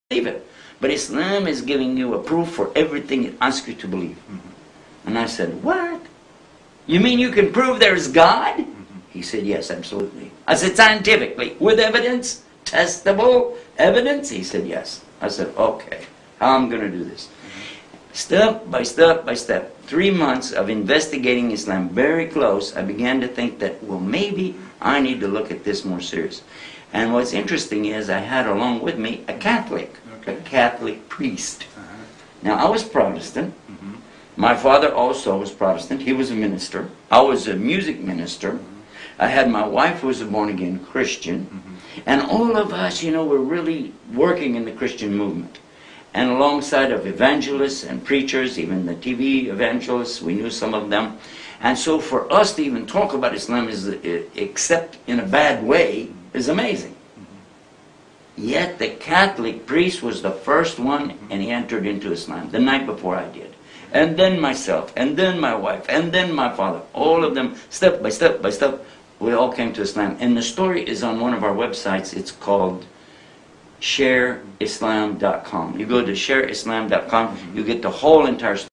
believe it. But Islam is giving you a proof for everything it asks you to believe. And I said, what? You mean you can prove there's God? He said, yes, absolutely. I said, scientifically, with evidence, testable evidence? He said, yes. I said, okay, how am I going to do this? Step by step by step, 3 months of investigating Islam very close, I began to think that, well, maybe I need to look at this more serious. And what's interesting is I had along with me a Catholic, a Catholic priest. Now, I was Protestant. My father also was Protestant. He was a minister. I was a music minister. I had my wife who was a born-again Christian. And all of us, you know, were really working in the Christian movement. And alongside of evangelists and preachers, even the TV evangelists, we knew some of them. And so for us to even talk about Islam, except in a bad way, is amazing. Yet the Catholic priest was the first one, and he entered into Islam the night before I did. And then myself, and then my wife, and then my father. All of them, step by step by step, we all came to Islam. And the story is on one of our websites. It's called ShareIslam.com. You go to ShareIslam.com, you get the whole entire story.